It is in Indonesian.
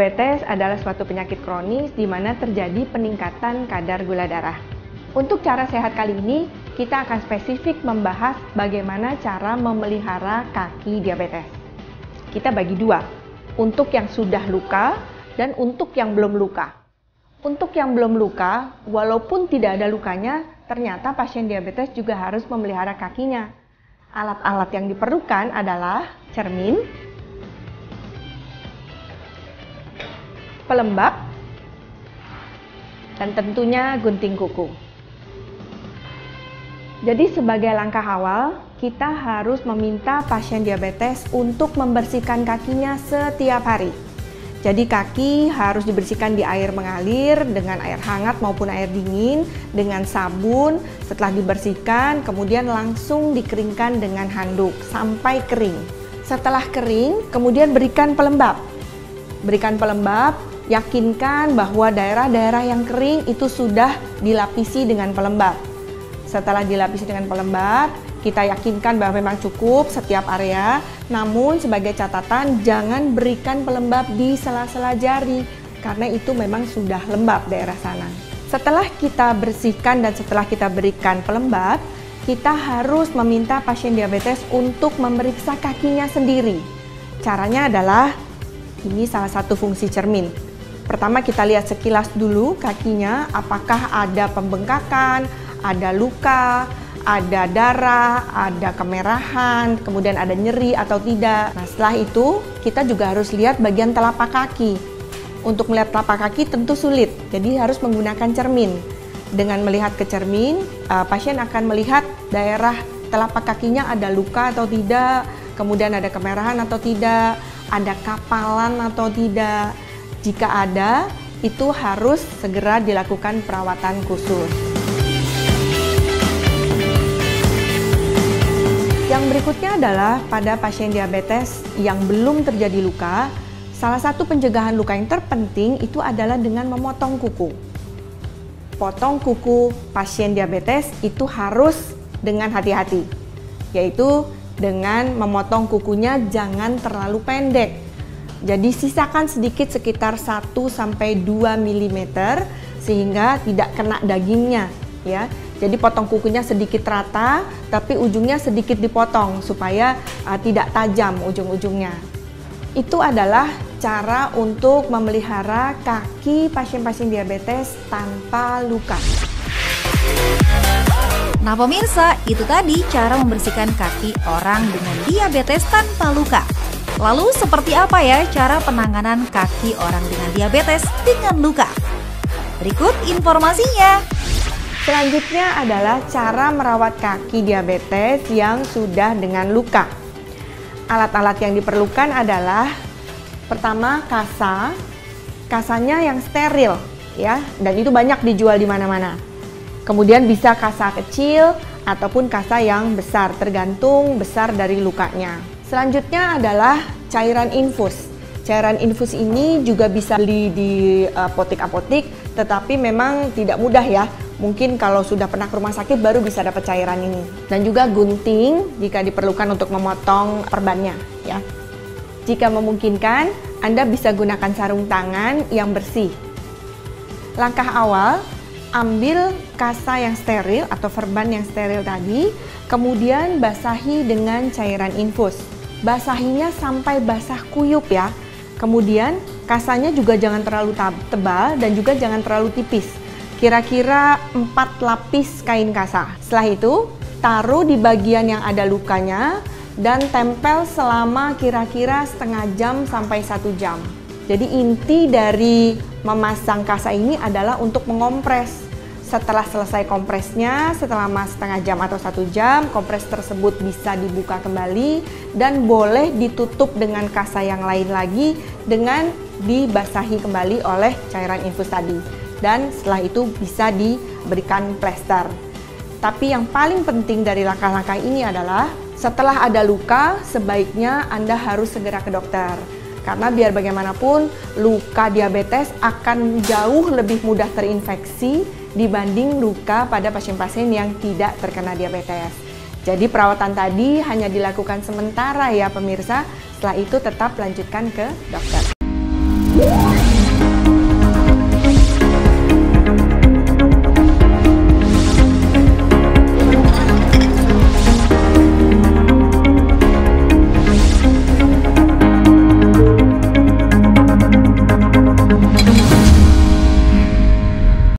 Diabetes adalah suatu penyakit kronis di mana terjadi peningkatan kadar gula darah. Untuk cara sehat kali ini, kita akan spesifik membahas bagaimana cara memelihara kaki diabetes. Kita bagi dua, untuk yang sudah luka dan untuk yang belum luka. Untuk yang belum luka, walaupun tidak ada lukanya, ternyata pasien diabetes juga harus memelihara kakinya. Alat-alat yang diperlukan adalah cermin, pelembab, dan tentunya gunting kuku. Jadi sebagai langkah awal, kita harus meminta pasien diabetes untuk membersihkan kakinya setiap hari. Jadi kaki harus dibersihkan di air mengalir dengan air hangat maupun air dingin, dengan sabun. Setelah dibersihkan, kemudian langsung dikeringkan dengan handuk sampai kering. Setelah kering, kemudian berikan pelembab. Berikan pelembab, yakinkan bahwa daerah-daerah yang kering itu sudah dilapisi dengan pelembab. Setelah dilapisi dengan pelembab, kita yakinkan bahwa memang cukup setiap area. Namun sebagai catatan, jangan berikan pelembab di sela-sela jari karena itu memang sudah lembab daerah sana. Setelah kita bersihkan dan setelah kita berikan pelembab, kita harus meminta pasien diabetes untuk memeriksa kakinya sendiri. Caranya adalah, ini salah satu fungsi cermin. Pertama kita lihat sekilas dulu kakinya, apakah ada pembengkakan, ada luka, ada darah, ada kemerahan, kemudian ada nyeri atau tidak. Nah, setelah itu kita juga harus lihat bagian telapak kaki. Untuk melihat telapak kaki tentu sulit, jadi harus menggunakan cermin. Dengan melihat ke cermin, pasien akan melihat daerah telapak kakinya ada luka atau tidak, kemudian ada kemerahan atau tidak, ada kapalan atau tidak. Jika ada, itu harus segera dilakukan perawatan khusus. Yang berikutnya adalah pada pasien diabetes yang belum terjadi luka, salah satu pencegahan luka yang terpenting itu adalah dengan memotong kuku. Potong kuku pasien diabetes itu harus dengan hati-hati, yaitu dengan memotong kukunya jangan terlalu pendek. Jadi sisakan sedikit sekitar 1-2 mm sehingga tidak kena dagingnya, ya. Jadi potong kukunya sedikit rata, tapi ujungnya sedikit dipotong supaya tidak tajam ujung-ujungnya. Itu adalah cara untuk memelihara kaki pasien-pasien diabetes tanpa luka. Nah pemirsa, itu tadi cara membersihkan kaki orang dengan diabetes tanpa luka. Lalu seperti apa ya cara penanganan kaki orang dengan diabetes dengan luka? Berikut informasinya. Selanjutnya adalah cara merawat kaki diabetes yang sudah dengan luka. Alat-alat yang diperlukan adalah pertama kasa. Kasanya yang steril ya, dan itu banyak dijual di mana-mana. Kemudian bisa kasa kecil ataupun kasa yang besar, tergantung besar dari lukanya. Selanjutnya adalah cairan infus. Cairan infus ini juga bisa beli di apotek-apotek, tetapi memang tidak mudah ya. Mungkin kalau sudah pernah ke rumah sakit baru bisa dapat cairan ini. Dan juga gunting jika diperlukan untuk memotong perbannya ya. Jika memungkinkan, Anda bisa gunakan sarung tangan yang bersih. Langkah awal, ambil kasa yang steril atau perban yang steril tadi, kemudian basahi dengan cairan infus. Basahinya sampai basah kuyup ya. Kemudian kasanya juga jangan terlalu tebal dan juga jangan terlalu tipis. Kira-kira 4 lapis kain kasa. Setelah itu, taruh di bagian yang ada lukanya dan tempel selama kira-kira setengah jam sampai 1 jam. Jadi inti dari memasang kasa ini adalah untuk mengompres. Setelah selesai kompresnya, selama setengah jam atau 1 jam, kompres tersebut bisa dibuka kembali dan boleh ditutup dengan kasa yang lain lagi dengan dibasahi kembali oleh cairan infus tadi. Dan setelah itu bisa diberikan plester. Tapi yang paling penting dari langkah-langkah ini adalah setelah ada luka, sebaiknya Anda harus segera ke dokter. Karena biar bagaimanapun, luka diabetes akan jauh lebih mudah terinfeksi dibanding luka pada pasien-pasien yang tidak terkena diabetes. Jadi perawatan tadi hanya dilakukan sementara ya pemirsa, setelah itu tetap lanjutkan ke dokter.